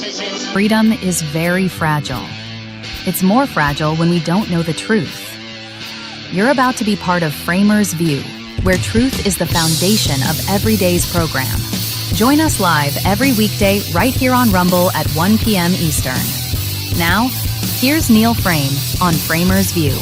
Freedom is very fragile. It's more fragile when we don't know the truth. You're about to be part of FramersView, where truth is the foundation of every day's program. Join us live every weekday right here on Rumble at 1 p.m. Eastern. Now, here's Neil Frame on FramersView.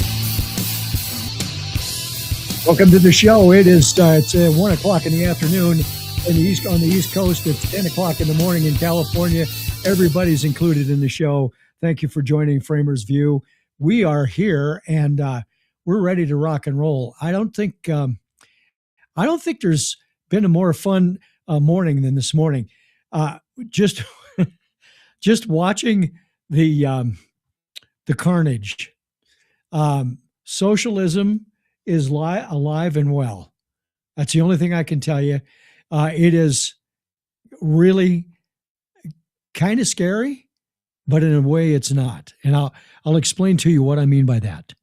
Welcome to the show. It's 1 o'clock in the afternoon on the East Coast. It's 10 o'clock in the morning in California. Everybody's included in the show. Thank you for joining FramersView. We are here and we're ready to rock and roll. I don't think there's been a more fun morning than this morning. Just watching the carnage. Socialism is alive and well. That's the only thing I can tell you. It is really kind of scary, but in a way it's not. And I'll explain to you what I mean by that.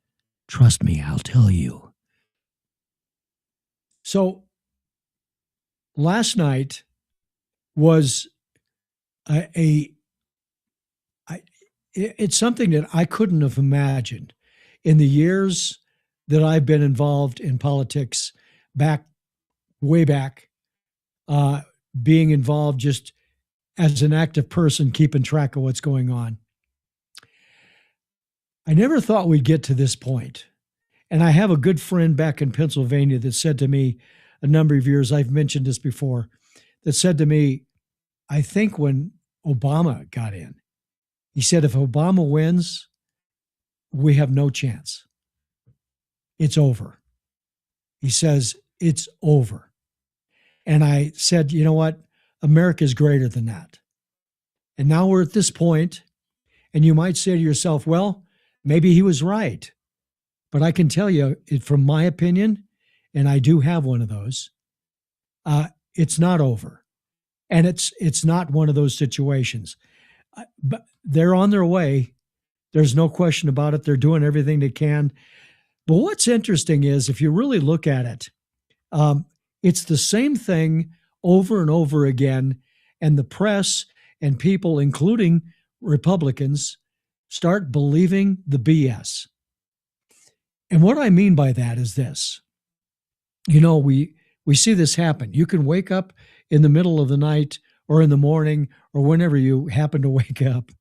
Trust me, I'll tell you. So last night was it's something that I couldn't have imagined in the years that I've been involved in politics, way back, being involved just as an active person, keeping track of what's going on. I never thought we'd get to this point. And I have a good friend back in Pennsylvania that said to me a number of years, I've mentioned this before, that said to me, I think when Obama got in, he said, if Obama wins, we have no chance. It's over. He says, it's over. And I said, you know what? America is greater than that. And now we're at this point, and you might say to yourself, well, maybe he was right. But I can tell you, from my opinion, and I do have one of those, it's not over. And it's not one of those situations. But they're on their way. There's no question about it. They're doing everything they can. But what's interesting is, if you really look at it, it's the same thing over and over again, and the press and people, including Republicans, start believing the BS. And what I mean by that is this. You know, we see this happen. You can wake up in the middle of the night or in the morning or whenever you happen to wake up,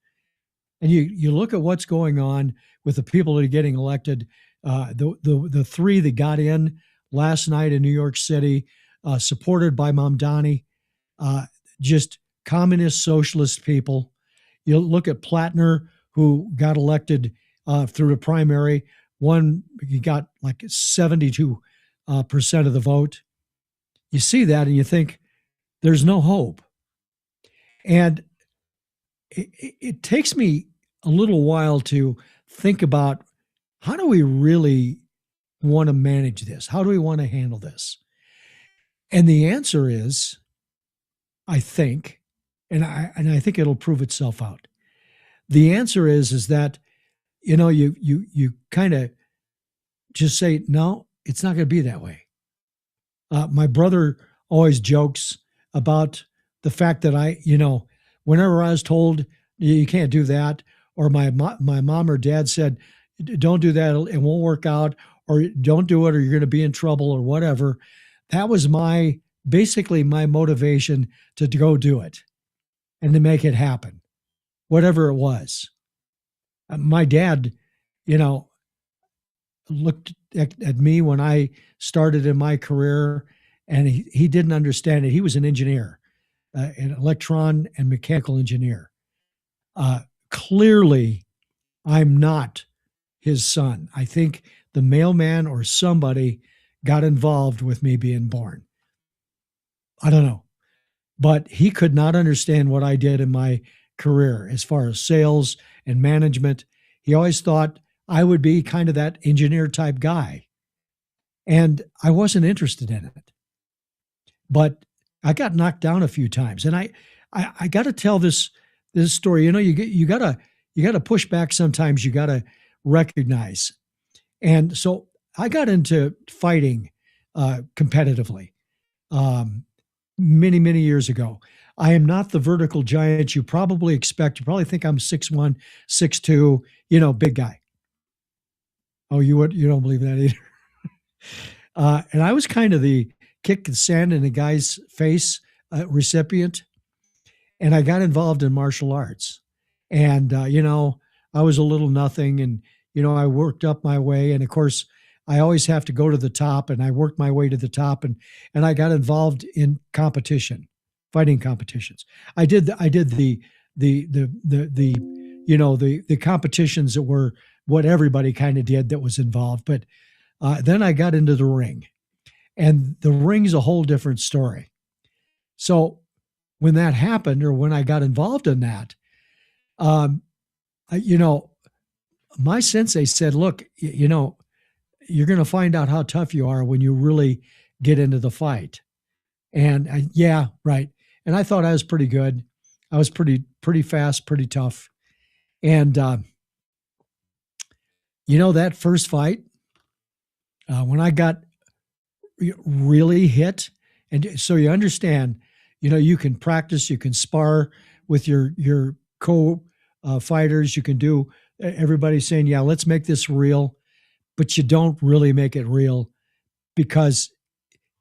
and you look at what's going on with the people that are getting elected. The three that got in last night in New York City, supported by Mamdani, just communist socialist people. You look at Plattner, who got elected through the primary. He got like 72% of the vote. You see that and you think there's no hope. And it takes me a little while to think about, how do we really want to manage this? How do we want to handle this? And the answer is, I think, and I think it'll prove itself out. The answer is that, you know, you kind of just say, no, it's not going to be that way. My brother always jokes about the fact that whenever I was told you can't do that, or my mom or dad said, don't do that, it won't work out, or don't do it, or you're going to be in trouble, or whatever. That was basically my motivation to go do it and to make it happen, whatever it was. My dad, looked at me when I started in my career, and he didn't understand it. He was an engineer, an electron and mechanical engineer. Clearly, I'm not his son. I think the mailman or somebody got involved with me being born. I don't know. But he could not understand what I did in my career as far as sales and management. He always thought I would be kind of that engineer type guy. And I wasn't interested in it. But I got knocked down a few times. And I got to tell this story. You got to push back sometimes. You got to recognize. And so I got into fighting competitively. many, many years ago. I am not the vertical giant you probably expect. You probably think I'm 6'1", 6'2", big guy. Oh, you don't believe that either. And I was kind of the kick the sand in a guy's face recipient. And I got involved in martial arts. And, I was a little nothing. And, I worked up my way. And of course, I always have to go to the top. And I worked my way to the top. And I got involved in competition, fighting competitions. I did the competitions that were what everybody kind of did that was involved. But then I got into the ring. And the ring's a whole different story. So when that happened, or when I got involved in that, my sensei said, look, you're going to find out how tough you are when you really get into the fight. And yeah, right. And I thought I was pretty good. I was pretty fast, pretty tough. And, that first fight, when I got really hit, and so you understand, you can practice, you can spar with your fighters, you can do, everybody's saying, yeah, let's make this real, but you don't really make it real because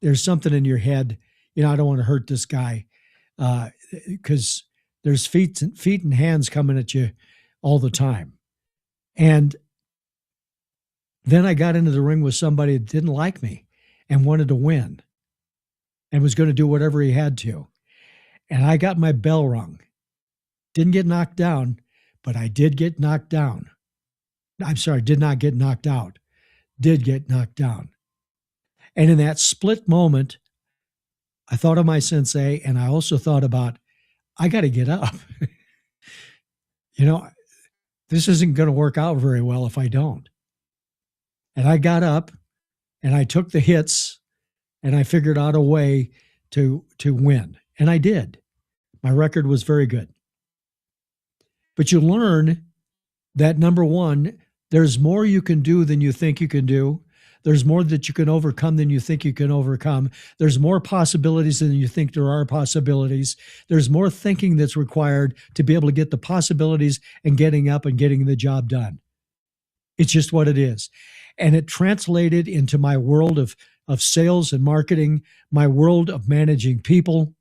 there's something in your head, I don't want to hurt this guy, because there's feet and hands coming at you all the time. And then I got into the ring with somebody that didn't like me and wanted to win and was going to do whatever he had to. And I got my bell rung. Didn't get knocked down, but I did get knocked down. I'm sorry, did not get knocked out. Did get knocked down. And in that split moment, I thought of my sensei, and I also thought about, I got to get up. This isn't going to work out very well if I don't. And I got up, and I took the hits, and I figured out a way to win. And I did. My record was very good. But you learn that, number one, there's more you can do than you think you can do. There's more that you can overcome than you think you can overcome. There's more possibilities than you think there are possibilities. There's more thinking that's required to be able to get the possibilities and getting up and getting the job done. It's just what it is. And it translated into my world of sales and marketing, my world of managing people,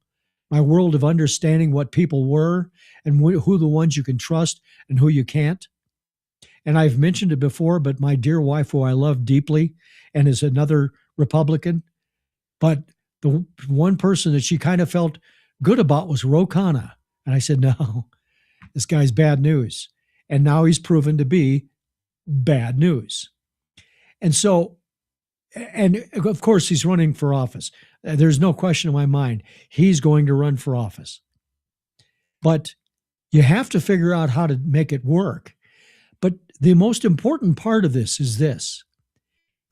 my world of understanding what people were and who the ones you can trust and who you can't. And I've mentioned it before, but my dear wife, who I love deeply and is another Republican, but the one person that she kind of felt good about was Ro Khanna. And I said, no, this guy's bad news. And now he's proven to be bad news. And so, and of course, he's running for office. There's no question in my mind, he's going to run for office. But you have to figure out how to make it work. But the most important part of this is this.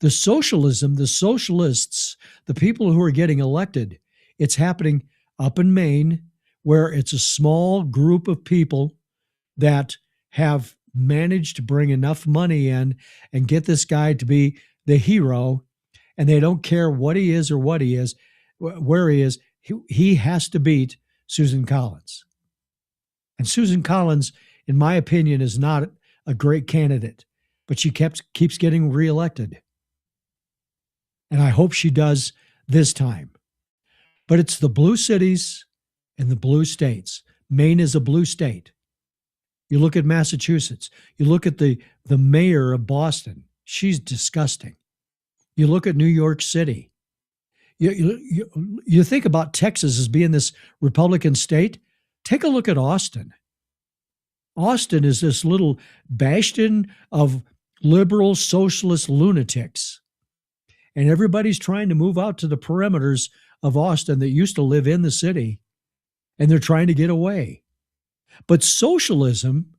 The socialism, the socialists, the people who are getting elected, it's happening up in Maine, where it's a small group of people that have managed to bring enough money in and get this guy to be the hero, and they don't care what he is or what he is, where he is. He has to beat Susan Collins. And Susan Collins, in my opinion, is not a great candidate, but she keeps getting reelected. And I hope she does this time. But it's the blue cities and the blue states. Maine is a blue state. You look at Massachusetts. You look at the mayor of Boston. She's disgusting. You look at New York City. You think about Texas as being this Republican state. Take a look at Austin. Austin is this little bastion of liberal socialist lunatics. And everybody's trying to move out to the perimeters of Austin that used to live in the city, and they're trying to get away. But socialism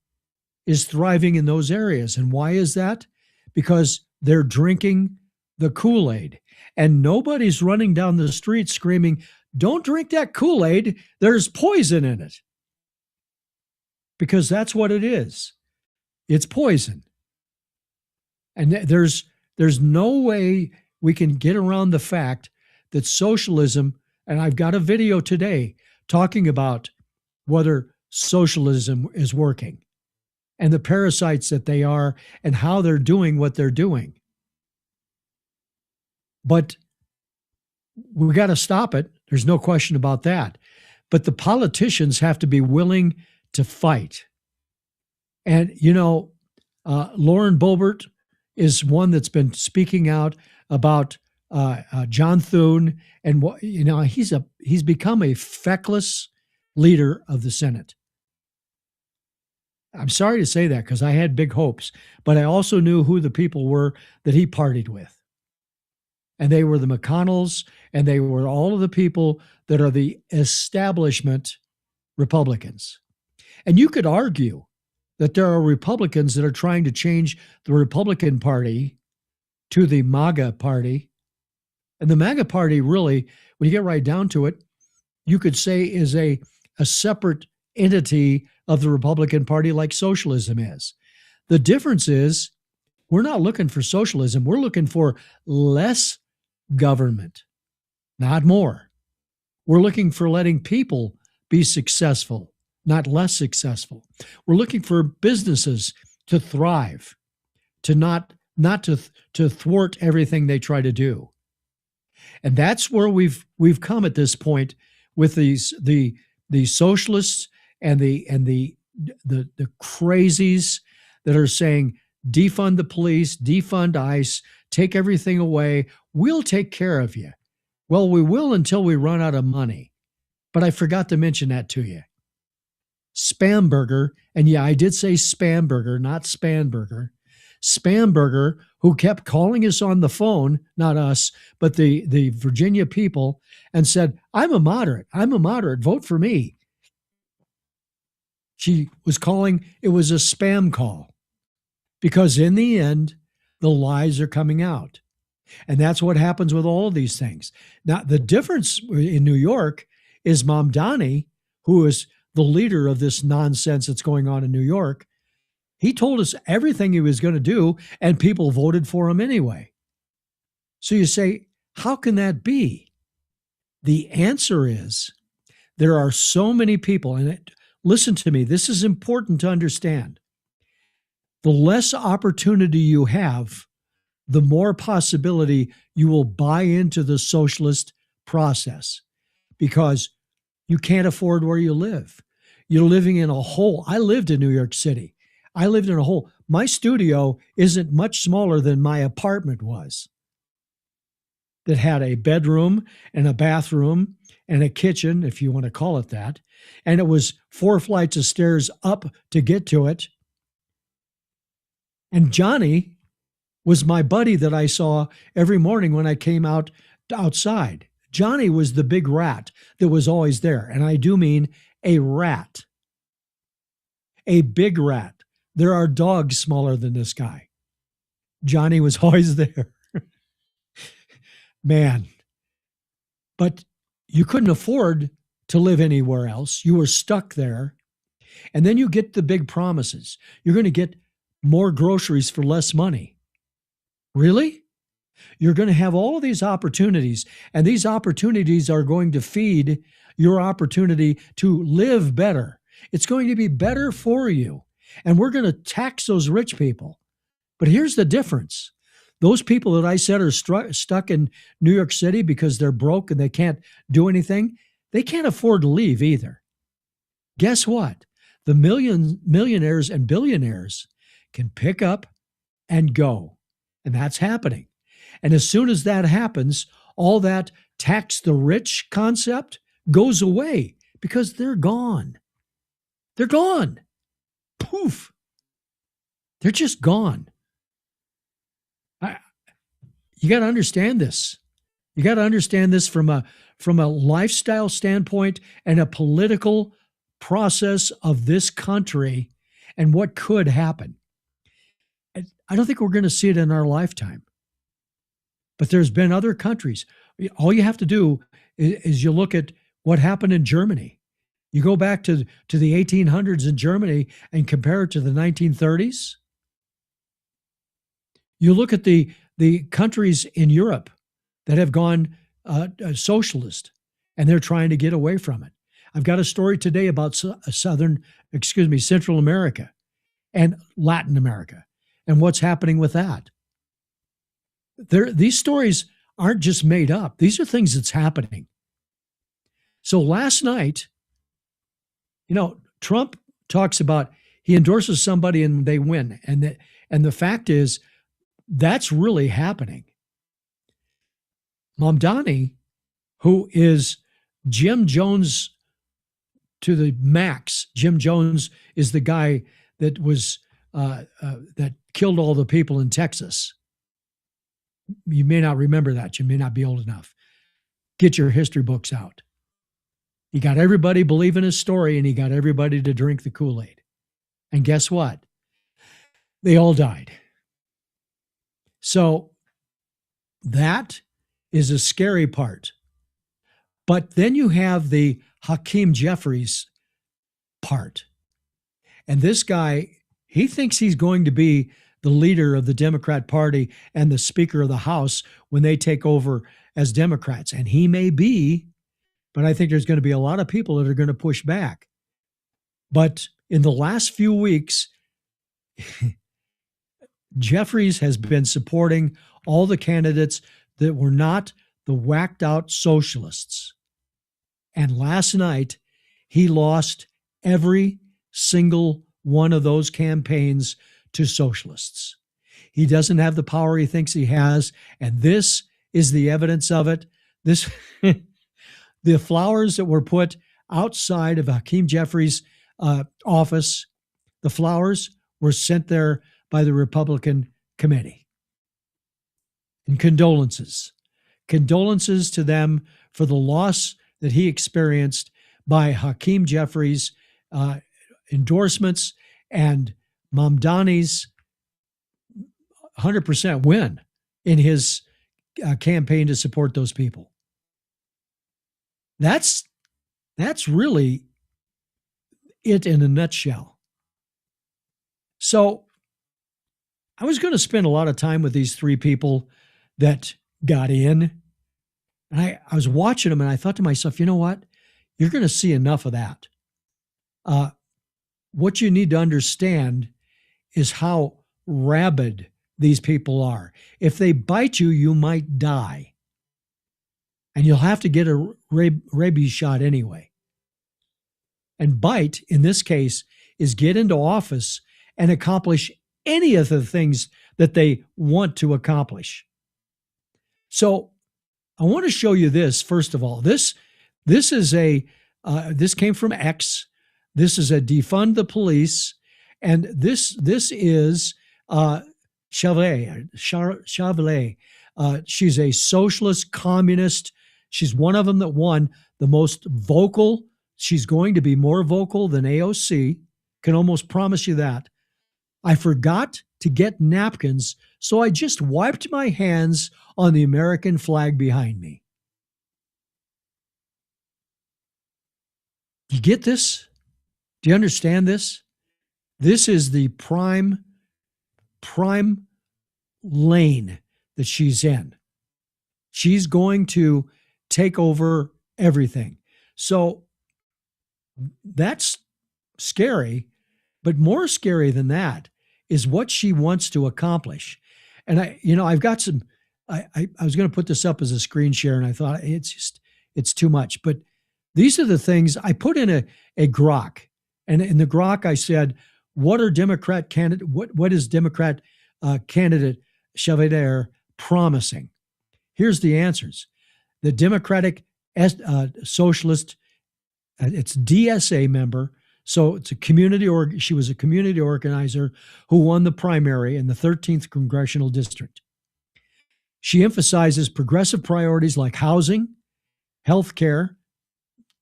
is thriving in those areas. And why is that? Because they're drinking the Kool-Aid. And nobody's running down the street screaming, "Don't drink that Kool-Aid, there's poison in it." Because that's what it is. It's poison. And there's no way we can get around the fact that socialism And I've got a video today talking about whether socialism is working and the parasites that they are and how they're doing what they're doing. But we got to stop it. There's no question about that. But the politicians have to be willing to fight. And, Lauren Boebert is one that's been speaking out about John Thune, and he's become a feckless leader of the Senate. I'm sorry to say that because I had big hopes, but I also knew who the people were that he partied with. And they were the McConnells, and they were all of the people that are the establishment Republicans. And you could argue that there are Republicans that are trying to change the Republican Party to the MAGA Party. And the MAGA Party really, when you get right down to it, you could say is a separate entity of the Republican Party like socialism is. The difference is we're not looking for socialism. We're looking for less government, not more. We're looking for letting people be successful, not less successful. We're looking for businesses to thrive, to not to thwart everything they try to do. And that's where we've come at this point with the socialists and the crazies that are saying defund the police, defund ICE, take everything away. We'll take care of you. Well, we will until we run out of money. But I forgot to mention that to you. Spamberger, and yeah, I did say Spamberger, not Spanberger. Spamberger, who kept calling us on the phone, not us, but the Virginia people, and said, I'm a moderate, vote for me. She was calling, it was a spam call. Because in the end, the lies are coming out. And that's what happens with all of these things. Now, the difference in New York is Mamdani, who is the leader of this nonsense that's going on in New York. He told us everything he was going to do, and people voted for him anyway. So you say, how can that be? The answer is there are so many people, and listen to me, this is important to understand. The less opportunity you have, the more possibility you will buy into the socialist process because you can't afford where you live. You're living in a hole. I lived in New York City. I lived in a hole. My studio isn't much smaller than my apartment was. That had a bedroom and a bathroom and a kitchen, if you want to call it that. And it was 4 flights of stairs up to get to it. And Johnny was my buddy that I saw every morning when I came outside. Johnny was the big rat that was always there. And I do mean a rat. A big rat. There are dogs smaller than this guy. Johnny was always there. Man. But you couldn't afford to live anywhere else. You were stuck there. And then you get the big promises. You're going to get more groceries for less money. Really? You're going to have all of these opportunities, and these opportunities are going to feed your opportunity to live better. It's going to be better for you. And we're going to tax those rich people. But here's the difference. Those people that I said are stuck in New York City because they're broke and they can't do anything, they can't afford to leave either. Guess what? The millionaires and billionaires can pick up and go. And that's happening. And as soon as that happens, all that tax the rich concept goes away because they're gone. They're gone. Poof. They're just gone. You got to understand this. You got to understand this from a lifestyle standpoint and a political process of this country and what could happen. I don't think we're going to see it in our lifetime. But there's been other countries. All you have to do is you look at what happened in Germany. You go back to the 1800s in Germany and compare it to the 1930s. You look at the countries in Europe that have gone socialist, and they're trying to get away from it. I've got a story today about Central America and Latin America and what's happening with that. These stories aren't just made up. These are things that's happening. So last night, Trump talks about he endorses somebody and they win. And the fact is, that's really happening. Mamdani, who is Jim Jones to the max. Jim Jones is the guy that was that killed all the people in Texas. You may not remember that. You may not be old enough. Get your history books out. He got everybody believing his story, and he got everybody to drink the Kool-Aid. And guess what? They all died. So that is a scary part. But then you have the Hakeem Jeffries part. And this guy, he thinks he's going to be the leader of the Democrat Party and the Speaker of the House when they take over as Democrats. And he may be, but I think there's going to be a lot of people that are going to push back. But in the last few weeks, Jeffries has been supporting all the candidates that were not the whacked out socialists. And last night, he lost every single one of those campaigns to socialists. He doesn't have the power he thinks he has, and this is the evidence of it. This, the flowers that were put outside of Hakeem Jeffries' office, the flowers were sent there by the Republican committee. And condolences to them for the loss that he experienced by Hakeem Jeffries' endorsements and Mamdani's 100% win in his campaign to support those people. That's really it in a nutshell. So I was going to spend a lot of time with these three people that got in. And I was watching them and I thought to myself, you know what? You're going to see enough of that. What you need to understand is how rabid these people are. If they bite you, you might die. And you'll have to get a rabies shot anyway. And bite, in this case, is get into office and accomplish any of the things that they want to accomplish. So I want to show you this, first of all. This is this came from X. This is a defund the police. And this is Chevalier. She's a socialist communist. She's one of them that won the most vocal. She's going to be more vocal than AOC. Can almost promise you that. I forgot to get napkins, so I just wiped my hands on the American flag behind me. Do you get this? Do you understand this? This is the prime lane that she's in. She's going to take over everything. So that's scary, but more scary than that is what she wants to accomplish. And I've got some, I was going to put this up as a screen share and I thought it's too much, but these are the things I put in a grok. And in the grok, I said, what is Democrat candidate Chevalier promising? Here's the answers. The Democratic Socialist, it's DSA member. So it's she was a community organizer who won the primary in the 13th Congressional District. She emphasizes progressive priorities like housing, health care.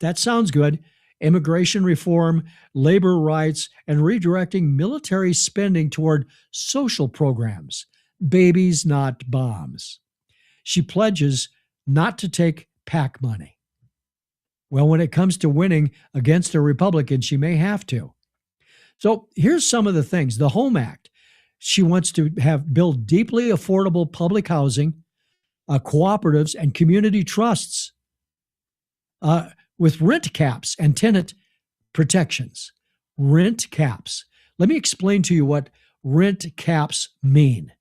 That sounds good. Immigration reform, labor rights, and redirecting military spending toward social programs. Babies, not bombs. She pledges not to take PAC money. Well, when it comes to winning against a Republican, she may have to. So here's some of the things. The Home Act. She wants to build deeply affordable public housing, cooperatives, and community trusts. with rent caps and tenant protections. Rent caps. Let me explain to you what rent caps mean.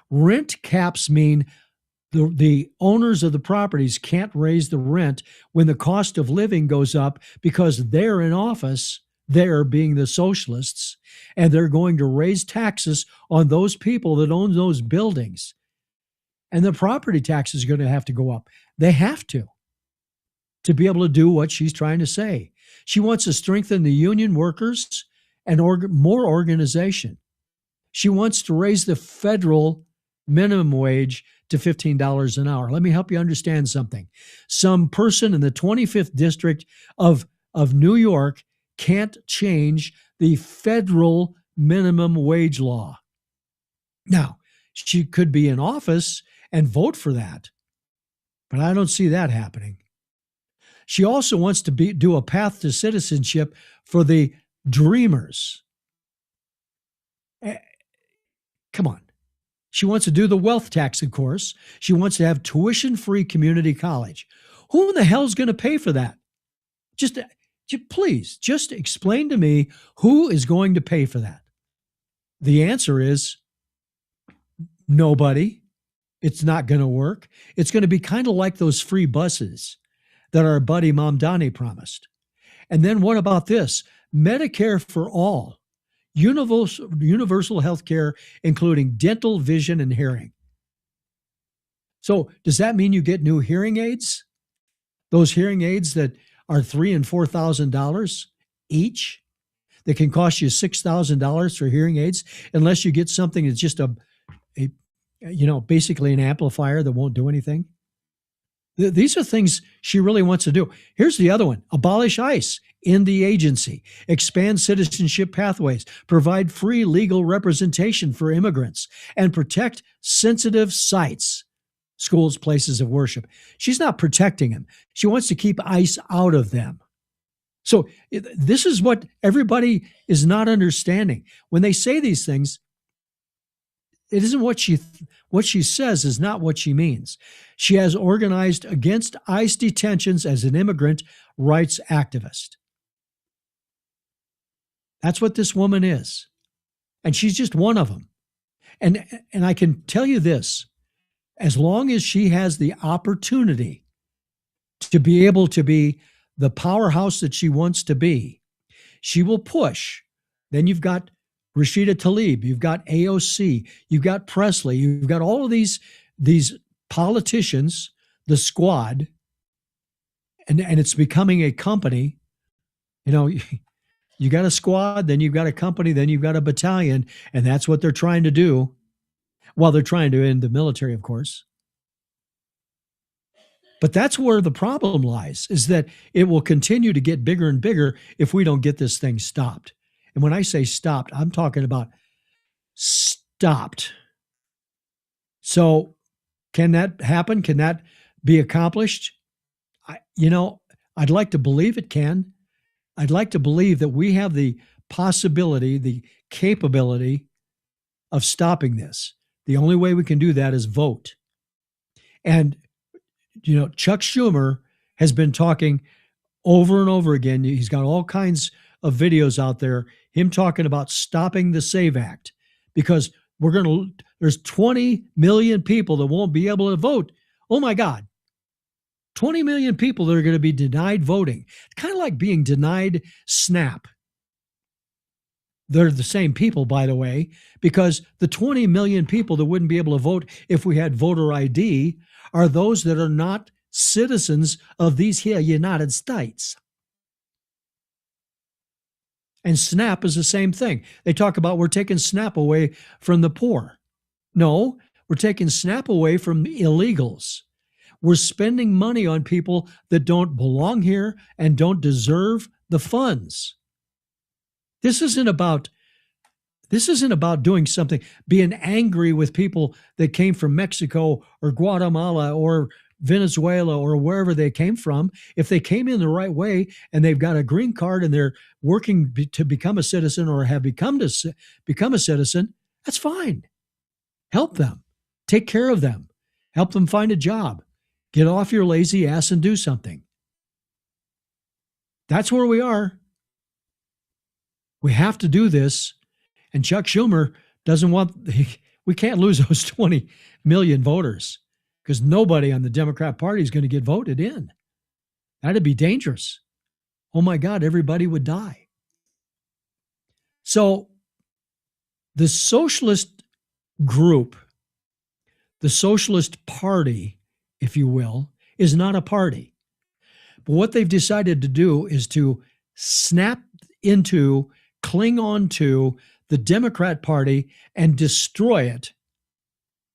Rent caps mean the owners of the properties can't raise the rent when the cost of living goes up because they're in office, they're being the socialists, and they're going to raise taxes on those people that own those buildings. And the property taxes are going to have to go up. They have to be able to do what she's trying to say. She wants to strengthen the union workers and more organization. She wants to raise the federal minimum wage to $15 an hour. Let me help you understand something. Some person in the 25th district of New York can't change the federal minimum wage law. Now, she could be in office and vote for that, but I don't see that happening. She also wants to do a path to citizenship for the dreamers. Come on. She wants to do the wealth tax, of course. She wants to have tuition-free community college. Who in the hell is going to pay for that? Please, just explain to me who is going to pay for that. The answer is nobody. It's not going to work. It's going to be kind of like those free buses that our buddy Mamdani promised. And then what about this? Medicare for all. Universal health care, including dental, vision, and hearing. So does that mean you get new hearing aids? Those hearing aids that are $3,000 and $4,000 each, that can cost you $6,000 for hearing aids, unless you get something that's just basically an amplifier that won't do anything. These are things she really wants to do. Here's the other one. Abolish ICE in the agency. Expand citizenship pathways. Provide free legal representation for immigrants. And protect sensitive sites, schools, places of worship. She's not protecting them. She wants to keep ICE out of them. So this is what everybody is not understanding. When they say these things, it isn't what she says is not what she means. She has organized against ICE detentions as an immigrant rights activist. That's what this woman is. And she's just one of them. And I can tell you this, as long as she has the opportunity to be able to be the powerhouse that she wants to be, she will push. Then you've got Rashida Tlaib, you've got AOC, you've got Presley, you've got all of these politicians, the squad, and it's becoming a company. You got a squad, then you've got a company, then you've got a battalion, and that's what they're trying to do. Well, they're trying to end the military, of course. But that's where the problem lies, is that it will continue to get bigger and bigger if we don't get this thing stopped. And when I say stopped, I'm talking about stopped. So can that happen? Can that be accomplished? I'd like to believe it can. I'd like to believe that we have the possibility, the capability of stopping this. The only way we can do that is vote. And, Chuck Schumer has been talking over and over again. He's got all kinds of videos out there, him talking about stopping the SAVE Act, because there's 20 million people that won't be able to vote. Oh my God. 20 million people that are going to be denied voting. Kind of like being denied SNAP. They're the same people, by the way, because the 20 million people that wouldn't be able to vote if we had voter ID are those that are not citizens of these here United States. And SNAP is the same thing. They talk about we're taking SNAP away from the poor. No, we're taking SNAP away from illegals. We're spending money on people that don't belong here and don't deserve the funds. This isn't about doing something, being angry with people that came from Mexico or Guatemala or Venezuela or wherever they came from. If they came in the right way and they've got a green card and they're working to become a citizen or have become a citizen, that's fine. Help them. Take care of them. Help them find a job. Get off your lazy ass and do something. That's where we are. We have to do this. And Chuck Schumer doesn't want, we can't lose those 20 million voters because nobody on the Democrat Party is going to get voted in. That'd be dangerous. Oh my God, everybody would die. So the socialist group, the Socialist Party, if you will, is not a party. But what they've decided to do is to snap into, cling on to the Democrat Party and destroy it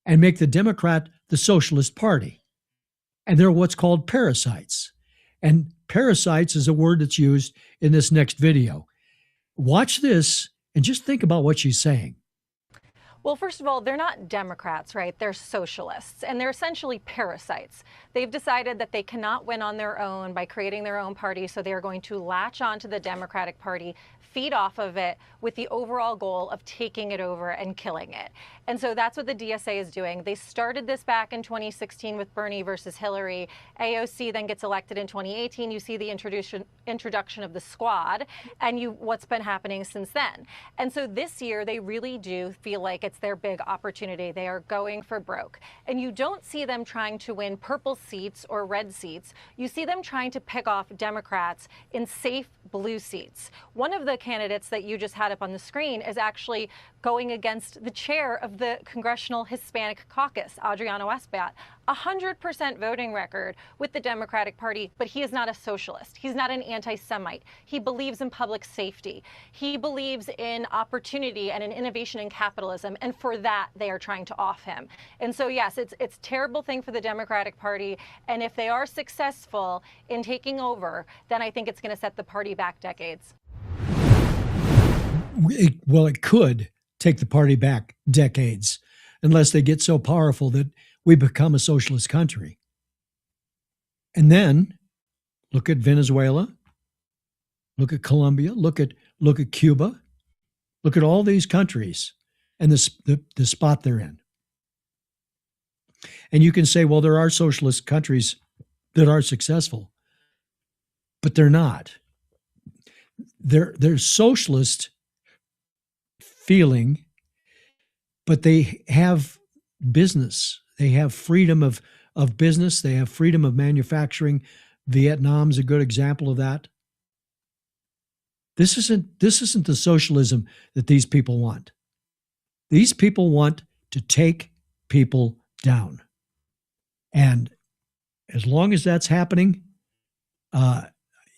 and make the Democrat the Socialist Party. And they're what's called parasites. And parasites is a word that's used in this next video. Watch this and just think about what she's saying. Well, first of all, they're not Democrats, right? They're socialists, and they're essentially parasites. They've decided that they cannot win on their own by creating their own party, so they are going to latch onto the Democratic Party, feed off of it with the overall goal of taking it over and killing it. And so that's what the DSA is doing. They started this back in 2016 with Bernie versus Hillary. AOC then gets elected in 2018. You see the introduction of the squad and what's been happening since then. And so this year, they really do feel like it's their big opportunity. They are going for broke. And you don't see them trying to win purple seats or red seats. You see them trying to pick off Democrats in safe blue seats. One of the candidates that you just had up on the screen is actually going against the chair of the Congressional Hispanic Caucus, Adriano Espaillat, 100% voting record with the Democratic Party, but he is not a socialist. He's not an anti-Semite. He believes in public safety. He believes in opportunity and in innovation and capitalism, and for that, they are trying to off him. And so, yes, it's a terrible thing for the Democratic Party, and if they are successful in taking over, then I think it's going to set the party back decades. Well, it could take the party back decades unless they get so powerful that we become a socialist country. And then look at Venezuela, look at Colombia, look at Cuba, look at all these countries and the spot they're in. And you can say, well, there are socialist countries that are successful, but they're not. They're socialist feeling, but they have business. They have freedom of business. They have freedom of manufacturing. Vietnam's a good example of that. This isn't the socialism that these people want. These people want to take people down. And as long as that's happening, I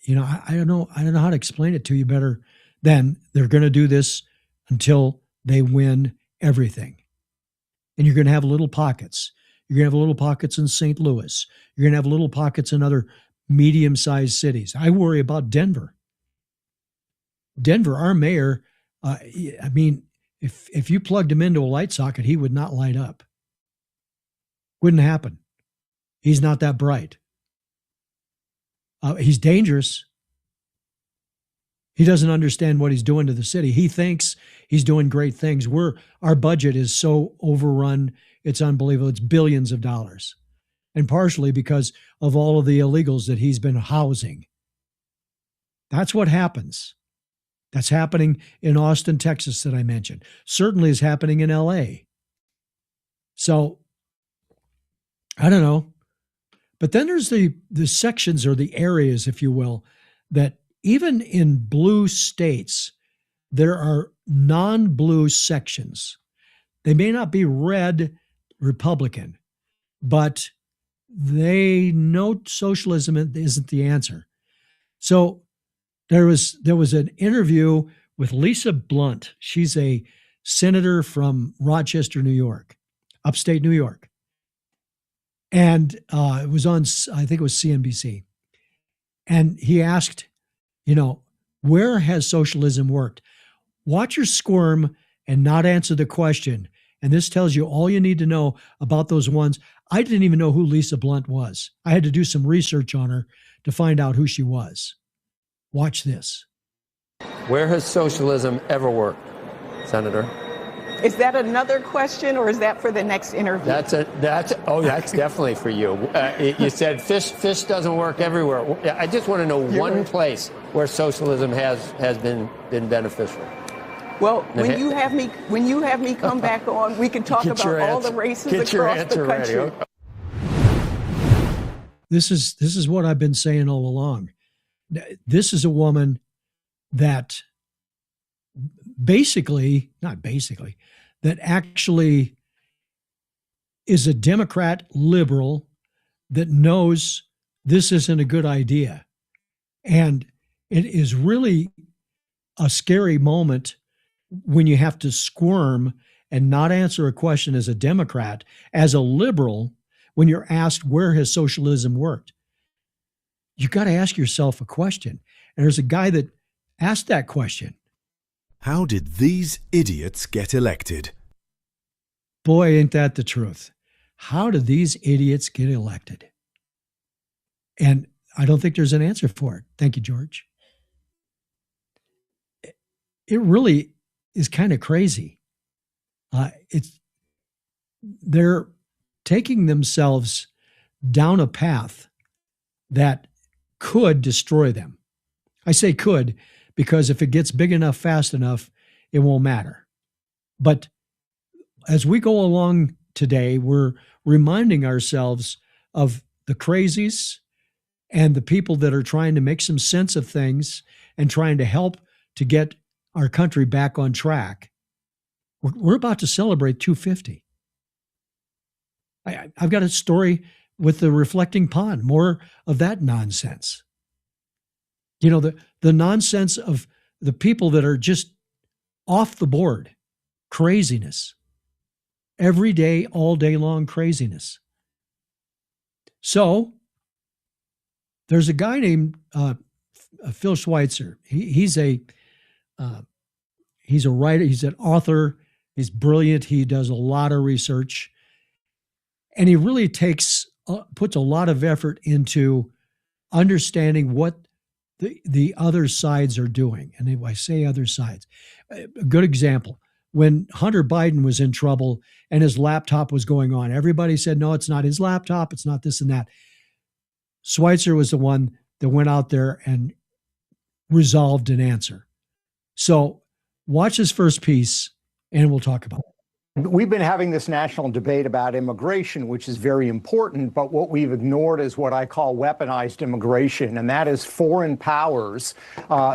don't know how to explain it to you better than they're going to do this until they win everything. And you're going to have little pockets. You're going to have little pockets in St. Louis. You're going to have little pockets in other medium-sized cities. I worry about Denver. Denver, our mayor, if you plugged him into a light socket, he would not light up. Wouldn't happen. He's not that bright. He's dangerous. He doesn't understand what he's doing to the city. He thinks he's doing great things. Our budget is so overrun, it's unbelievable. It's billions of dollars. And partially because of all of the illegals that he's been housing. That's what happens. That's happening in Austin, Texas that I mentioned. Certainly is happening in LA. So, I don't know. But then there's the sections or the areas, if you will, that even in blue states, there are non-blue sections. They may not be red Republican, but they know socialism isn't the answer. So there was an interview with Lisa Blunt. She's a senator from Rochester, New York, upstate New York. And it was on, I think it was CNBC. And he asked, where has socialism worked? Watch her squirm and not answer the question. And this tells you all you need to know about those ones. I didn't even know who Lisa Blunt was. I had to do some research on her to find out who she was. Watch this. Where has socialism ever worked, Senator? Is that another question, or is that for the next interview? That's definitely for you. You said fish doesn't work everywhere. I just want to know one place where socialism has been beneficial. Well, when you have me come back on, we can talk about all the races across the country. Ready. This is what I've been saying all along. This is a woman that that actually is a Democrat liberal that knows this isn't a good idea. And it is really a scary moment when you have to squirm and not answer a question as a Democrat, as a liberal, when you're asked where has socialism worked. You got to ask yourself a question. And there's a guy that asked that question. How did these idiots get elected? Boy, ain't that the truth. How did these idiots get elected? And I don't think there's an answer for it. Thank you, George. It really is kind of crazy. They're taking themselves down a path that could destroy them. I say could because if it gets big enough, fast enough, it won't matter. But as we go along today, we're reminding ourselves of the crazies and the people that are trying to make some sense of things and trying to help to get our country back on track. We're about to celebrate 250. I've got a story with the reflecting pond, more of that nonsense. You know, the nonsense of the people that are just off the board, craziness. Every day, all day long craziness. So there's a guy named Phil Schweitzer. He's a writer. He's an author. He's brilliant. He does a lot of research, and he really puts a lot of effort into understanding what the other sides are doing. And if I say other sides, a good example, when Hunter Biden was in trouble and his laptop was going on, everybody said, no, it's not his laptop. It's not this and that. Schweitzer was the one that went out there and resolved an answer. So watch his first piece and we'll talk about it. We've been having this national debate about immigration, which is very important, but what we've ignored is what I call weaponized immigration, and that is foreign powers,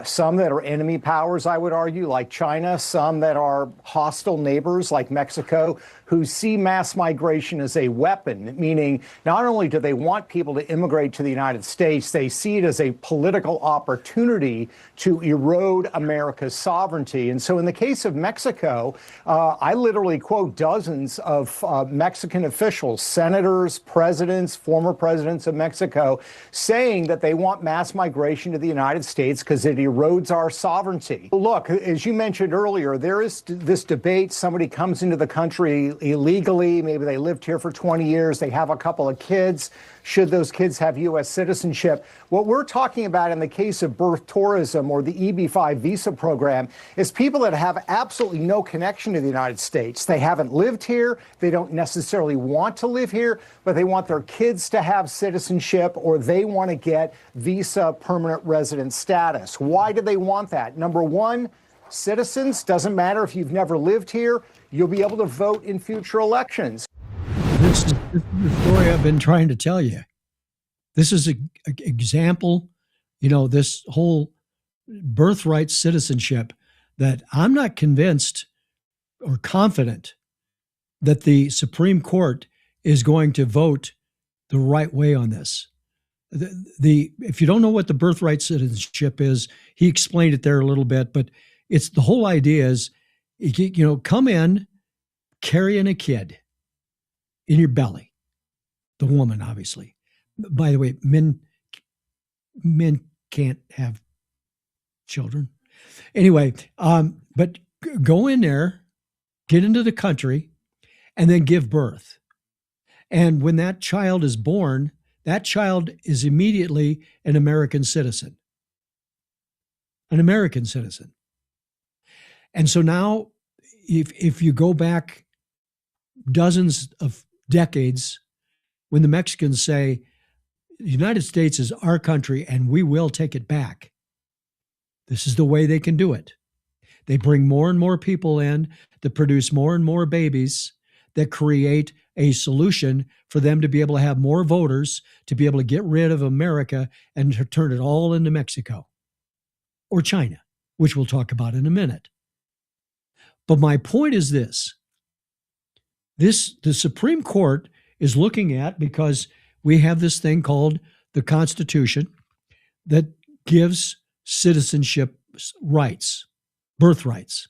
some that are enemy powers, I would argue, like China, some that are hostile neighbors like Mexico, who see mass migration as a weapon, meaning not only do they want people to immigrate to the United States, they see it as a political opportunity to erode America's sovereignty. And so in the case of Mexico, I literally quote dozens of Mexican officials, senators, presidents, former presidents of Mexico, saying that they want mass migration to the United States because it erodes our sovereignty. Look, as you mentioned earlier, there is this debate. Somebody comes into the country illegally. Maybe they lived here for 20 years. They have a couple of kids. Should those kids have U.S. citizenship? What we're talking about in the case of birth tourism or the EB-5 visa program is people that have absolutely no connection to the United States. They haven't lived here. They don't necessarily want to live here, but they want their kids to have citizenship or they want to get visa permanent resident status. Why do they want that? Number one, citizens, doesn't matter if you've never lived here, you'll be able to vote in future elections. This is the story I've been trying to tell you. This is an example, this whole birthright citizenship that I'm not convinced or confident that the Supreme Court is going to vote the right way on this. If you don't know what the birthright citizenship is, he explained it there a little bit, but it's the whole idea is, come in carrying a kid in your belly, the woman, obviously. By the way, men can't have children. Anyway, but go in there, get into the country, and then give birth. And when that child is born, that child is immediately an American citizen. An American citizen. And so now, if you go back dozens of decades, when the Mexicans say, the United States is our country and we will take it back, This is the way they can do it. They bring more and more people in that produce more and more babies that create a solution for them to be able to have more voters, to be able to get rid of America and to turn it all into Mexico or China, which we'll talk about in a minute. But my point is this. The Supreme Court is looking at, because we have this thing called the Constitution that gives citizenship rights, birthrights.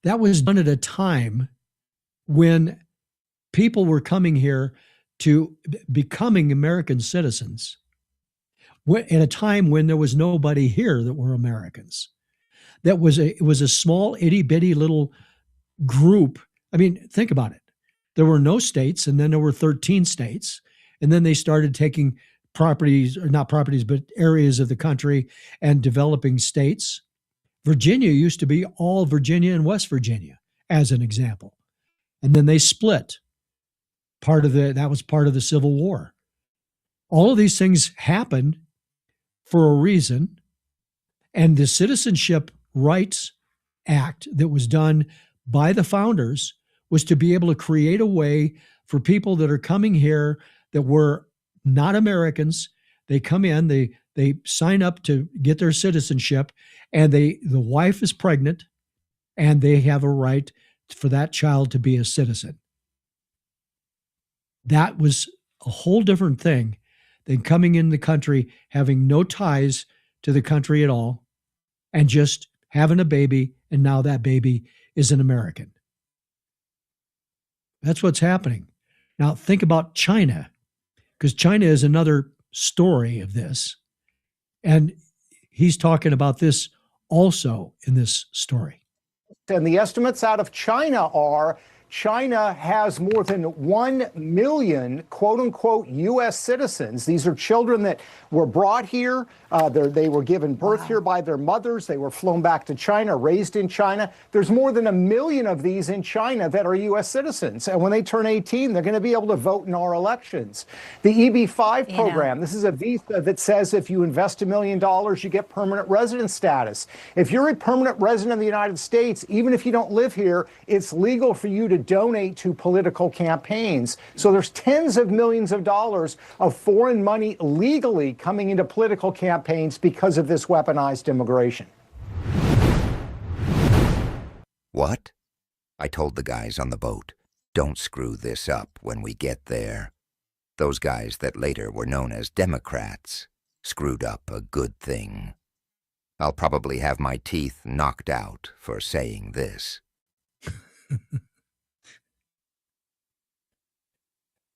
That was done at a time when people were coming here to becoming American citizens, at a time when there was nobody here that were Americans. It was a small, itty-bitty little group. I mean, think about it. There were no states, and then there were 13 states, and then they started taking properties, or not properties, but areas of the country and developing states. Virginia used to be all Virginia and West Virginia, as an example. And then they split. That was part of the Civil War. All of these things happened for a reason. And the Citizenship Rights Act that was done by the founders was to be able to create a way for people that are coming here that were not Americans. They come in, they sign up to get their citizenship, and the wife is pregnant, and they have a right for that child to be a citizen. That was a whole different thing than coming in the country, having no ties to the country at all, and just having a baby, and now that baby is an American. That's what's happening. Now think about China, because China is another story of this. And he's talking about this also in this story. And the estimates out of China are China has more than 1 million, quote unquote, U.S. citizens. These are children that were brought here. They were given birth here by their mothers. They were flown back to China, raised in China. There's more than 1 million of these in China that are U.S. citizens. And when they turn 18, they're going to be able to vote in our elections. The EB-5 program, this is a visa that says if you invest $1 million, you get permanent resident status. If you're a permanent resident of the United States, even if you don't live here, it's legal for you to donate to political campaigns. So there's tens of millions of dollars of foreign money legally coming into political campaigns because of this weaponized immigration. What? I told the guys on the boat, don't screw this up when we get there. Those guys that later were known as Democrats screwed up a good thing. I'll probably have my teeth knocked out for saying this.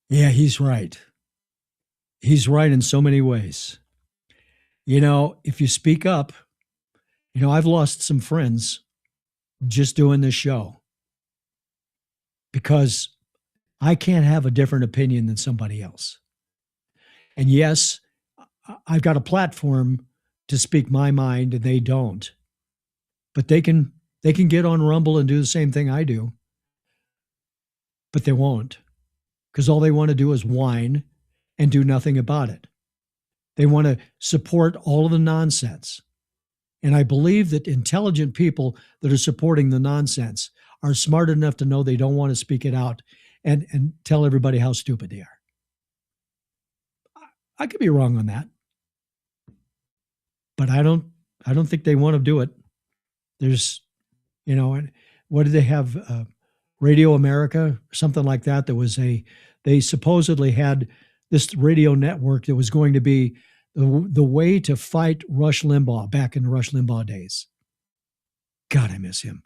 Yeah, he's right. He's right in so many ways. You know, if you speak up, I've lost some friends just doing this show because I can't have a different opinion than somebody else. And yes, I've got a platform to speak my mind and they don't. But they can get on Rumble and do the same thing I do. But they won't. Because all they want to do is whine and do nothing about it. They want to support all of the nonsense. And I believe that intelligent people that are supporting the nonsense are smart enough to know they don't want to speak it out and tell everybody how stupid they are. I could be wrong on that. But I don't think they want to do it. There's, what did they have? Radio America, something like that. They supposedly had this radio network that was going to be the way to fight Rush Limbaugh back in the Rush Limbaugh days. God, I miss him.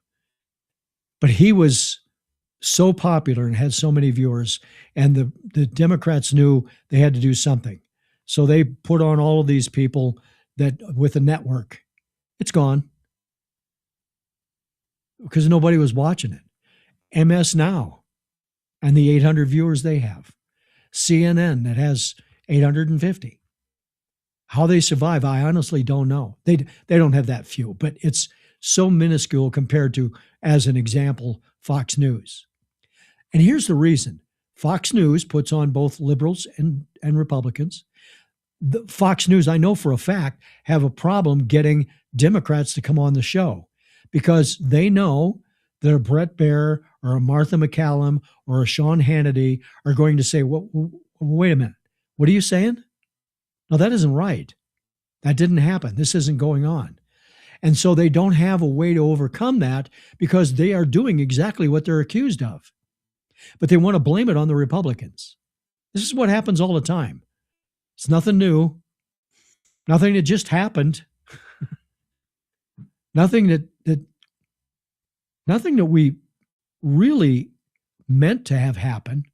But he was so popular and had so many viewers, and the Democrats knew they had to do something. So they put on all of these people that with a network. It's gone because nobody was watching it. MS Now and the 800 viewers they have. CNN that has 850. How they survive, I honestly don't know. They don't have that few, but it's so minuscule compared to, as an example, Fox News. And here's the reason. Fox News puts on both liberals and Republicans. the Fox News, I know for a fact, have a problem getting Democrats to come on the show because they know that a Brett Baier or a Martha McCallum or a Sean Hannity are going to say, wait a minute, what are you saying? No, that isn't right. That didn't happen. This isn't going on. And so they don't have a way to overcome that because they are doing exactly what they're accused of. But they want to blame it on the Republicans. This is what happens all the time. It's nothing new. Nothing that just happened. Nothing that we really meant to have happen.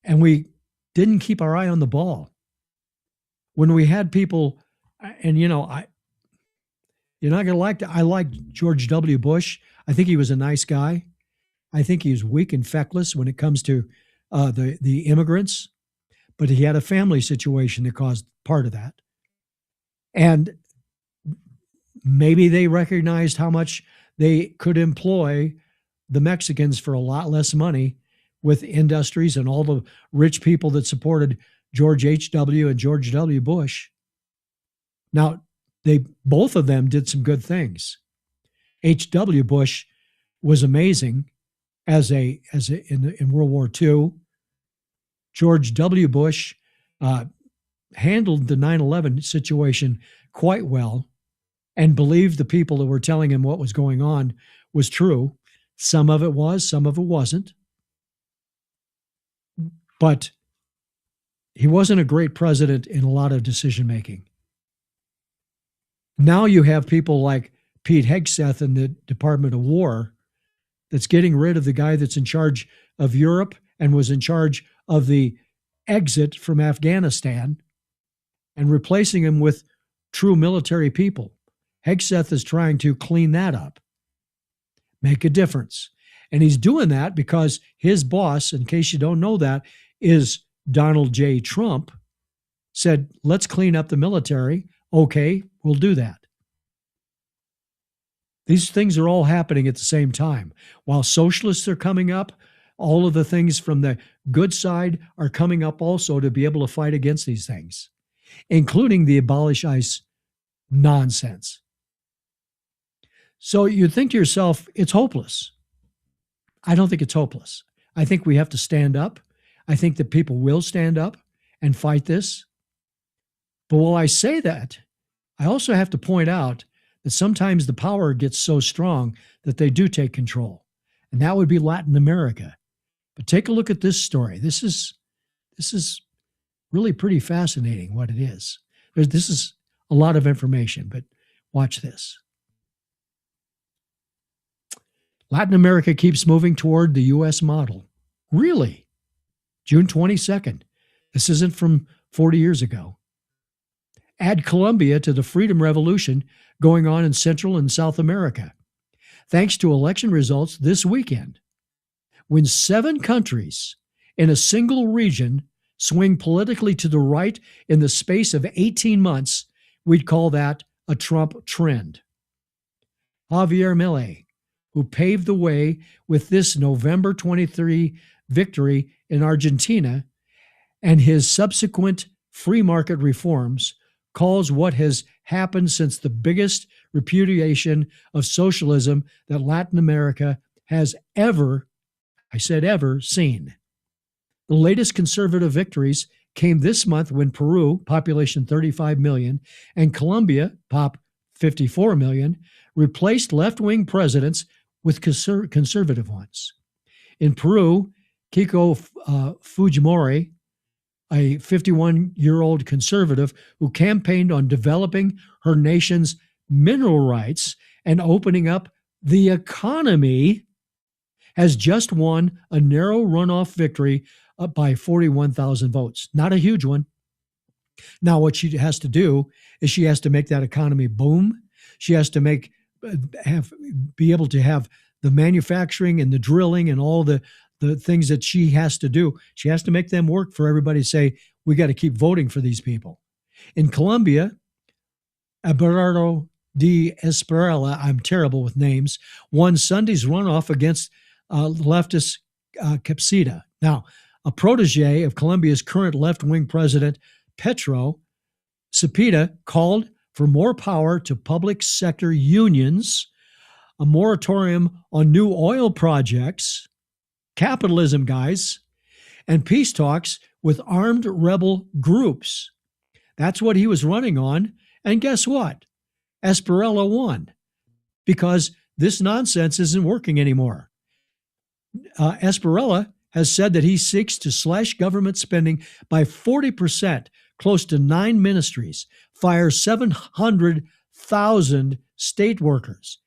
And we didn't keep our eye on the ball. When we had people, and you're not going to like that. I like George W. Bush. I think he was a nice guy. I think he was weak and feckless when it comes to the immigrants, but he had a family situation that caused part of that. And maybe they recognized how much they could employ the Mexicans for a lot less money with industries and all the rich people that supported George H.W. and George W. Bush. Now, both of them did some good things. H.W. Bush was amazing in World War II. George W. Bush handled the 9/11 situation quite well and believed the people that were telling him what was going on was true. Some of it was, some of it wasn't. But he wasn't a great president in a lot of decision making. Now you have people like Pete Hegseth in the Department of War that's getting rid of the guy that's in charge of Europe and was in charge of the exit from Afghanistan and replacing him with true military people. Hegseth is trying to clean that up, make a difference. And he's doing that because his boss, in case you don't know that, is Donald J. Trump, said, let's clean up the military. Okay, we'll do that. These things are all happening at the same time. While socialists are coming up, all of the things from the good side are coming up also to be able to fight against these things, including the abolish ICE nonsense. So you think to yourself, it's hopeless. I don't think it's hopeless. I think we have to stand up. I think that people will stand up and fight this. But while I say that, I also have to point out that sometimes the power gets so strong that they do take control. And that would be Latin America. But take a look at this story. This is really pretty fascinating what it is. This is a lot of information, but watch this. Latin America keeps moving toward the U.S. model. Really? June 22nd. This isn't from 40 years ago. Add Colombia to the freedom revolution going on in Central and South America, thanks to election results this weekend. When 7 countries in a single region swing politically to the right in the space of 18 months, we'd call that a Trump trend. Javier Milei, who paved the way with this November 23 victory in Argentina and his subsequent free market reforms, calls what has happened since the biggest repudiation of socialism that Latin America has ever, I said ever, seen. The latest conservative victories came this month when Peru, population 35 million, and Colombia, pop 54 million, replaced left-wing presidents with conservative ones. In Peru, Keiko Fujimori, a 51-year-old conservative who campaigned on developing her nation's mineral rights and opening up the economy, has just won a narrow runoff victory by 41,000 votes. Not a huge one. Now, what she has to do is she has to make that economy boom. She has to be able to have the manufacturing and the drilling and all the things that she has to do. She has to make them work for everybody to say, we got to keep voting for these people. In Colombia, Abelardo de Espriella, I'm terrible with names, won Sunday's runoff against leftist Capsida. Now, a protege of Colombia's current left-wing president, Petro, Subpoena called for more power to public sector unions, a moratorium on new oil projects, capitalism, guys, and peace talks with armed rebel groups. That's what he was running on. And guess what? Esperella won because this nonsense isn't working anymore. Esperella has said that he seeks to slash government spending by 40%, close to 9 ministries, fire 700,000 state workers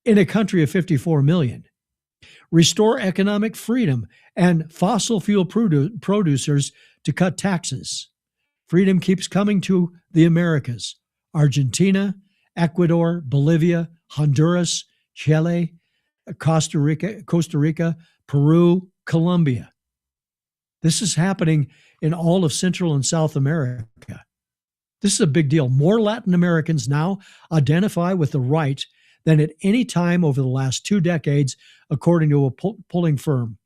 in a country of 54 million, restore economic freedom and fossil fuel producers to cut taxes. Freedom keeps coming to the Americas, Argentina, Ecuador, Bolivia, Honduras, Chile, Costa Rica, Peru, Colombia. This is happening in all of Central and South America. This is a big deal. More Latin Americans now identify with the right than at any time over the last 2 decades, according to a polling firm.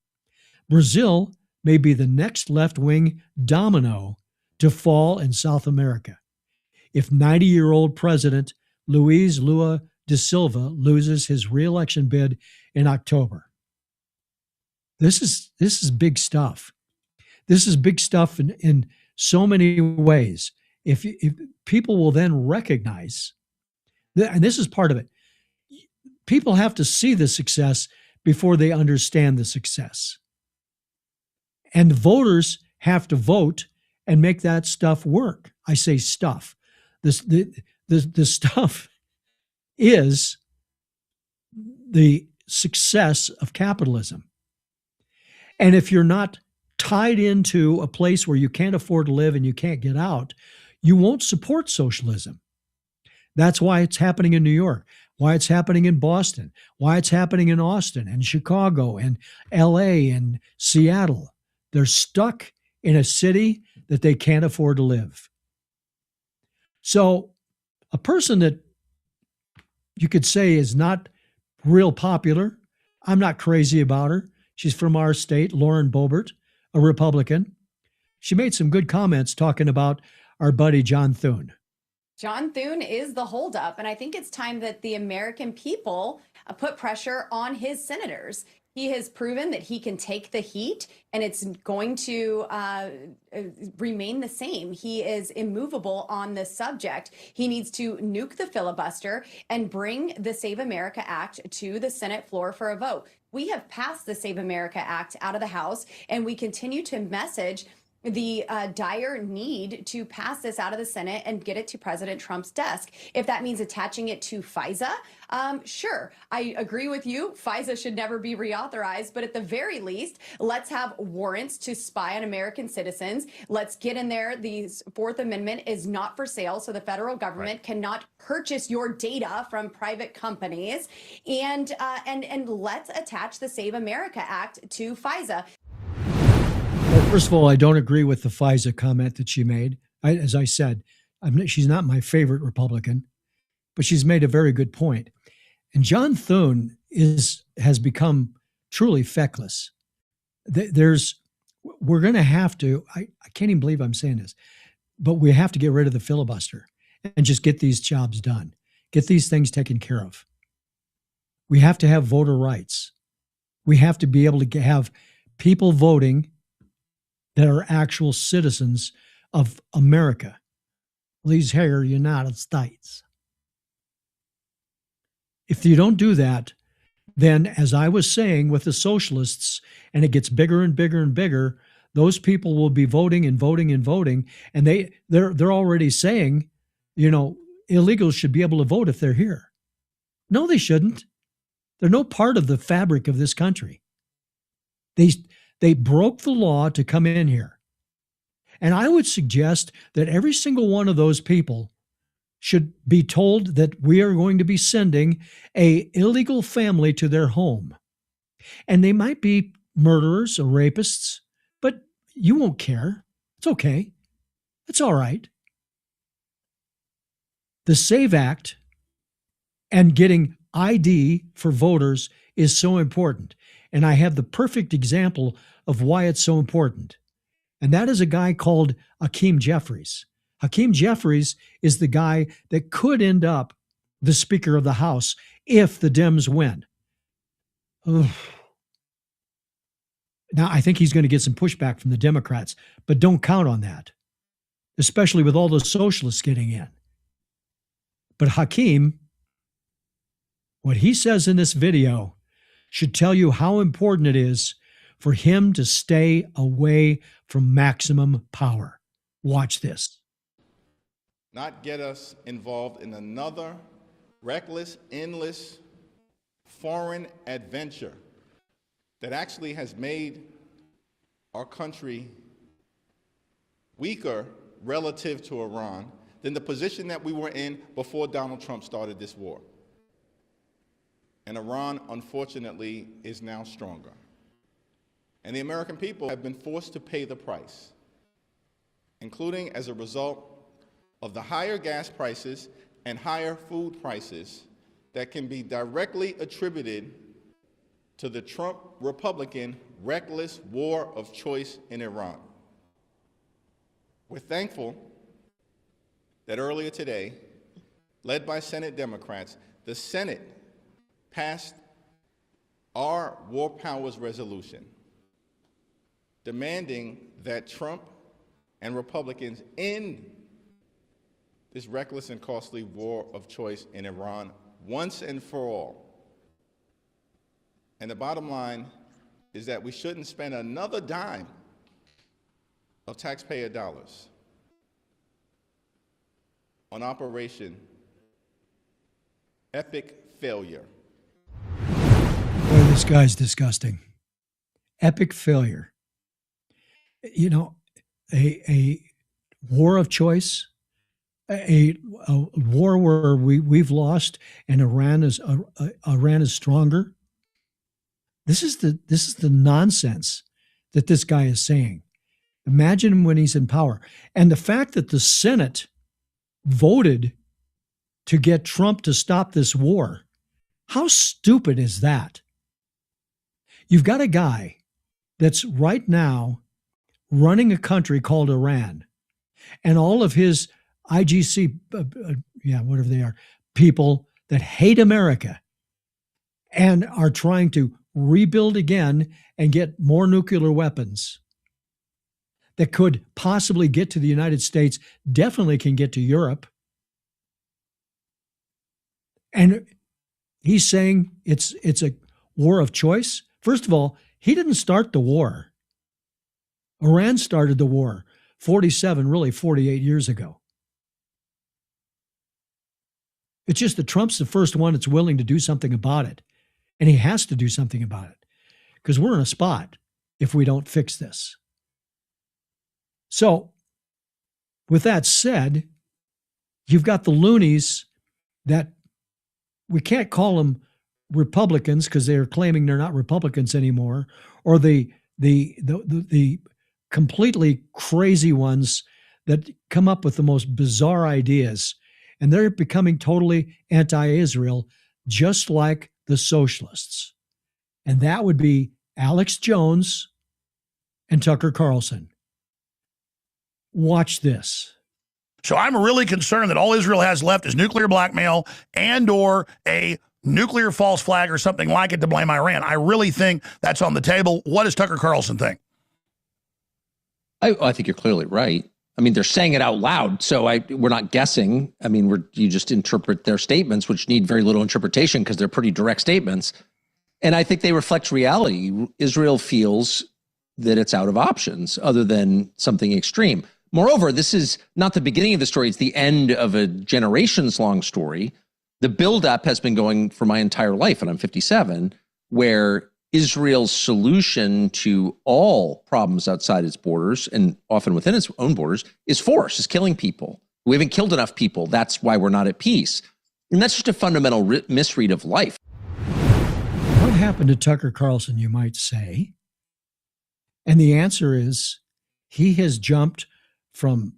Brazil may be the next left-wing domino to fall in South America if 90-year-old President Luiz Lula da Silva loses his re-election bid in October. This is big stuff. This is big stuff in so many ways. If people will then recognize, and this is part of it, people have to see the success before they understand the success. And voters have to vote and make that stuff work. I say stuff. The stuff is the success of capitalism. And if you're not tied into a place where you can't afford to live and you can't get out, you won't support socialism. That's why it's happening in New York, why it's happening in Boston, why it's happening in Austin and Chicago and LA and Seattle. They're stuck in a city that they can't afford to live. So a person that you could say is not real popular, I'm not crazy about her. She's from our state, Lauren Boebert, a Republican. She made some good comments talking about our buddy John Thune. John Thune is the holdup, and I think it's time that the American people put pressure on his senators. He has proven that he can take the heat, and it's going to remain the same. He is immovable on this subject. He needs to nuke the filibuster and bring the Save America Act to the Senate floor for a vote. We have passed the Save America Act out of the House, and we continue to message the dire need to pass this out of the Senate and get it to President Trump's desk. If that means attaching it to FISA, sure, I agree with you. FISA should never be reauthorized, but at the very least, let's have warrants to spy on American citizens. Let's get in there. The Fourth Amendment is not for sale, so the federal government cannot purchase your data from private companies. And let's attach the Save America Act to FISA. First of all, I don't agree with the FISA comment that she made. As I said, she's not my favorite Republican, but she's made a very good point. And John Thune has become truly feckless. We're going to have to, I can't even believe I'm saying this, but we have to get rid of the filibuster and just get these jobs done, get these things taken care of. We have to have voter rights. We have to be able to have people voting that are actual citizens of America, these here United States. If you don't do that, then as I was saying with the socialists, and it gets bigger and bigger and bigger, those people will be voting and voting and voting, and they're already saying, illegals should be able to vote if they're here. No, they shouldn't. They're no part of the fabric of this country. They broke the law to come in here. And I would suggest that every single one of those people should be told that we are going to be sending an illegal family to their home. And they might be murderers or rapists, but you won't care. It's okay. It's all right. The SAVE Act and getting ID for voters is so important. And I have the perfect example of why it's so important. And that is a guy called Hakeem Jeffries. Hakeem Jeffries is the guy that could end up the Speaker of the House if the Dems win. Ugh. Now, I think he's going to get some pushback from the Democrats, but don't count on that, especially with all the socialists getting in. But Hakeem, what he says in this video should tell you how important it is for him to stay away from maximum power. Watch this. Not get us involved in another reckless, endless, foreign adventure that actually has made our country weaker relative to Iran than the position that we were in before Donald Trump started this war. And Iran, unfortunately, is now stronger. And the American people have been forced to pay the price, including as a result of the higher gas prices and higher food prices that can be directly attributed to the Trump Republican reckless war of choice in Iran. We're thankful that earlier today, led by Senate Democrats, the Senate passed our War Powers Resolution, demanding that Trump and Republicans end this reckless and costly war of choice in Iran once and for all. And the bottom line is that we shouldn't spend another dime of taxpayer dollars on Operation Epic Failure. Boy, this guy's disgusting. Epic failure. You know, a war of choice, a war where we've lost and Iran is stronger. This is the nonsense that this guy is saying. Imagine when he's in power. And the fact that the Senate voted to get Trump to stop this war, how stupid is that? You've got a guy that's right now running a country called Iran, and all of his IGC, whatever they are, people that hate America and are trying to rebuild again and get more nuclear weapons that could possibly get to the United States, definitely can get to Europe. And he's saying it's a war of choice. First of all, he didn't start the war. Iran started the war 48 years ago. It's just that Trump's the first one that's willing to do something about it. And he has to do something about it because we're in a spot if we don't fix this. So, with that said, you've got the loonies that we can't call them Republicans because they're claiming they're not Republicans anymore, or the completely crazy ones that come up with the most bizarre ideas, and they're becoming totally anti-Israel, just like the socialists. And that would be Alex Jones and Tucker Carlson. Watch this. So I'm really concerned that all Israel has left is nuclear blackmail and or a nuclear false flag or something like it to blame Iran. I really think that's on the table. What does Tucker Carlson think? I think you're clearly right. I mean, they're saying it out loud, so we're not guessing. I mean, you just interpret their statements, which need very little interpretation because they're pretty direct statements. And I think they reflect reality. Israel feels that it's out of options other than something extreme. Moreover, this is not the beginning of the story. It's the end of a generations-long story. The buildup has been going for my entire life, and I'm 57, where Israel's solution to all problems outside its borders, and often within its own borders, is force, is killing people. We haven't killed enough people. That's why we're not at peace. And that's just a fundamental misread of life. What happened to Tucker Carlson, you might say? And the answer is he has jumped from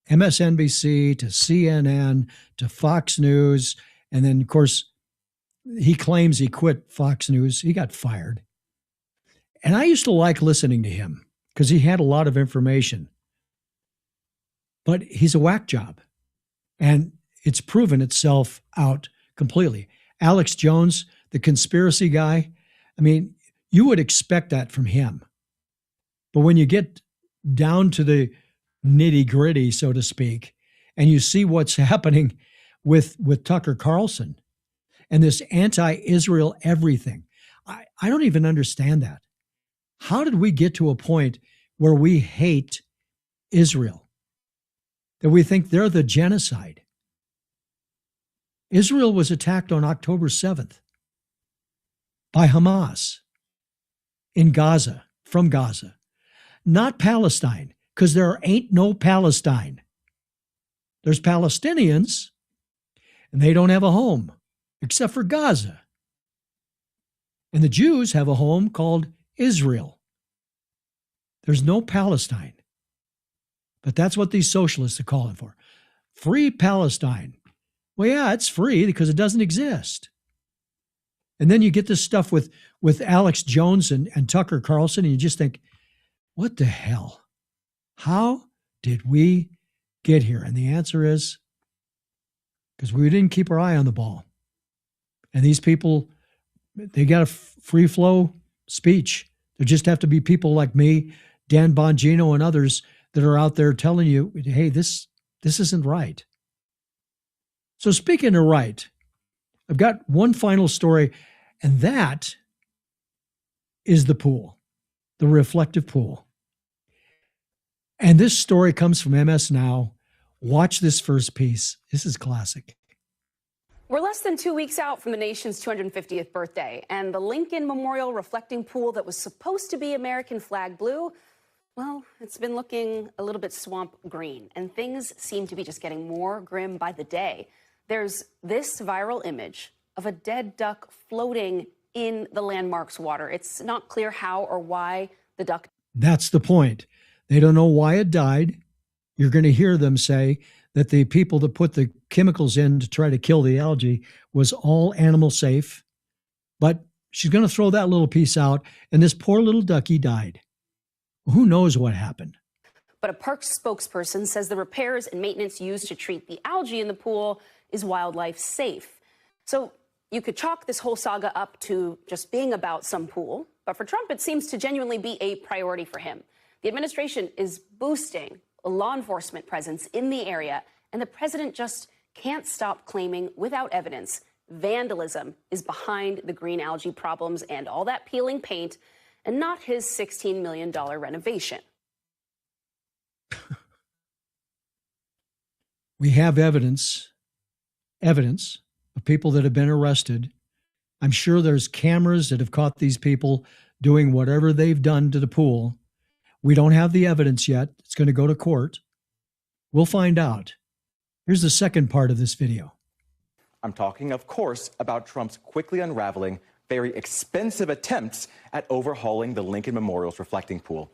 MSNBC to CNN to Fox News. And then, of course, he claims he quit Fox News. He got fired. And I used to like listening to him because he had a lot of information. But he's a whack job. And it's proven itself out completely. Alex Jones, the conspiracy guy, I mean, you would expect that from him. But when you get down to the nitty-gritty, so to speak, and you see what's happening with Tucker Carlson and this anti-Israel everything, I don't even understand that. How did we get to a point where we hate Israel? That we think they're the genocide? Israel was attacked on October 7th by Hamas in Gaza, from Gaza. Not Palestine, because there ain't no Palestine. There's Palestinians, and they don't have a home, except for Gaza. And the Jews have a home called Israel. There's no Palestine. But that's what these socialists are calling for. Free Palestine. Well, yeah, it's free because it doesn't exist. And then you get this stuff with Alex Jones and Tucker Carlson, and you just think, what the hell? How did we get here? And the answer is because we didn't keep our eye on the ball. And these people, they got a free flow speech. There just have to be people like me, Dan Bongino, and others that are out there telling you, hey, this isn't right. So speaking of right, I've got one final story, and that is the pool, the reflective pool. And this story comes from MS Now. Watch this first piece. This is classic. We're less than 2 weeks out from the nation's 250th birthday, and the Lincoln Memorial reflecting pool that was supposed to be American flag blue, well, it's been looking a little bit swamp green, and things seem to be just getting more grim by the day. There's this viral image of a dead duck floating in the landmark's water. It's not clear how or why the duck. That's the point. They don't know why it died. You're going to hear them say that the people that put the chemicals in to try to kill the algae was all animal safe. But she's going to throw that little piece out, and this poor little ducky died. Who knows what happened? But a parks spokesperson says the repairs and maintenance used to treat the algae in the pool is wildlife safe. So you could chalk this whole saga up to just being about some pool. But for Trump, it seems to genuinely be a priority for him. The administration is boosting a law enforcement presence in the area, and the president just can't stop claiming without evidence vandalism is behind the green algae problems and all that peeling paint, and not his $16 million renovation. We have evidence of people that have been arrested. I'm sure there's cameras that have caught these people doing whatever they've done to the pool. We don't have the evidence yet. It's going to go to court. We'll find out. Here's the second part of this video. I'm talking, of course, about Trump's quickly unraveling, very expensive attempts at overhauling the Lincoln Memorial's reflecting pool.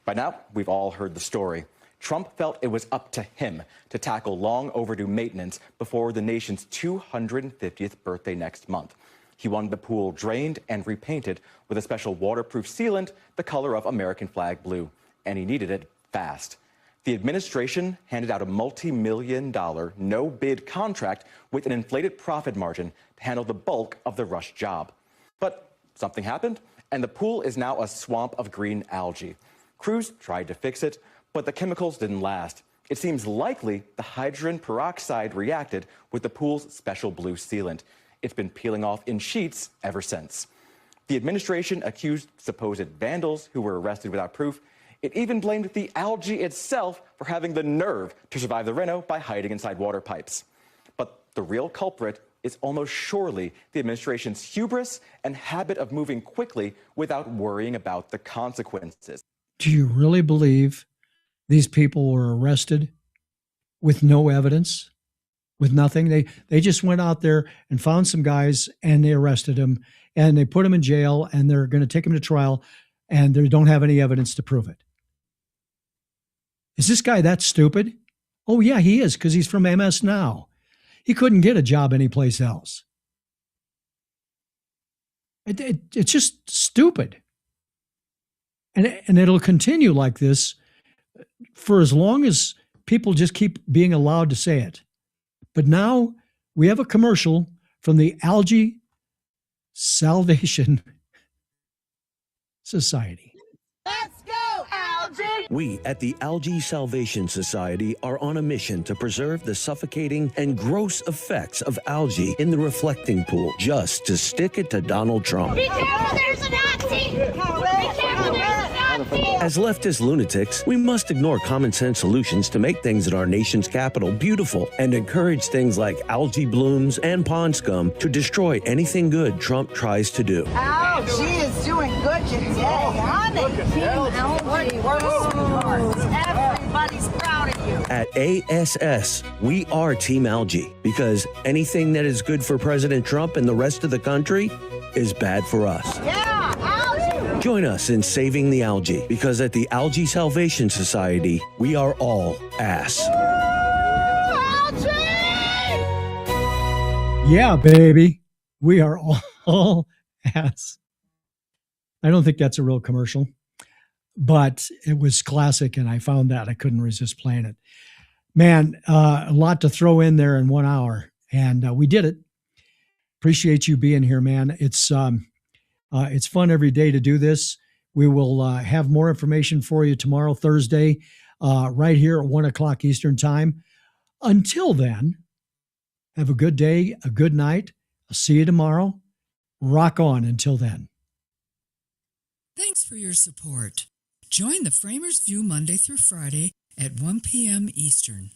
By now, we've all heard the story. Trump felt it was up to him to tackle long overdue maintenance before the nation's 250th birthday next month. He wanted the pool drained and repainted with a special waterproof sealant the color of American flag blue, and he needed it fast. The administration handed out a multi-million-dollar no-bid contract with an inflated profit margin to handle the bulk of the rush job. But something happened, and the pool is now a swamp of green algae. Crews tried to fix it, but the chemicals didn't last. It seems likely the hydrogen peroxide reacted with the pool's special blue sealant. It's been peeling off in sheets ever since. The administration accused supposed vandals who were arrested without proof. It even blamed the algae itself for having the nerve to survive the reno by hiding inside water pipes. But the real culprit is almost surely the administration's hubris and habit of moving quickly without worrying about the consequences. Do you really believe these people were arrested with no evidence, with nothing? They just went out there and found some guys and they arrested them and they put them in jail and they're going to take them to trial and they don't have any evidence to prove it. Is this guy that stupid? Oh, yeah, he is, because he's from MS Now. He couldn't get a job anyplace else. It's just stupid. And it'll continue like this for as long as people just keep being allowed to say it. But now we have a commercial from the Algae Salvation Society. Let's go, Algae! We at the Algae Salvation Society are on a mission to preserve the suffocating and gross effects of algae in the reflecting pool, just to stick it to Donald Trump. Be careful, there's a Nazi! Be careful, there's a Nazi! As leftist lunatics, we must ignore common sense solutions to make things at our nation's capital beautiful and encourage things like algae blooms and pond scum to destroy anything good Trump tries to do. Algae is doing good today, honey. Team Algae, we're sweethearts. Everybody's proud of you. At ASS, we are Team Algae because anything that is good for President Trump and the rest of the country is bad for us. Yeah, algae! Join us in saving the algae because at the Algae Salvation Society, we are all ass. Algae! Yeah, baby. We are all ass. I don't think that's a real commercial, but it was classic, and I found that I couldn't resist playing it. Man, a lot to throw in there in 1 hour, and we did it. Appreciate you being here, man. It's fun every day to do this. We will have more information for you tomorrow, Thursday, right here at 1 o'clock Eastern Time. Until then, have a good day, a good night. I'll see you tomorrow. Rock on until then. Thanks for your support. Join the FramersView Monday through Friday at 1 p.m. Eastern.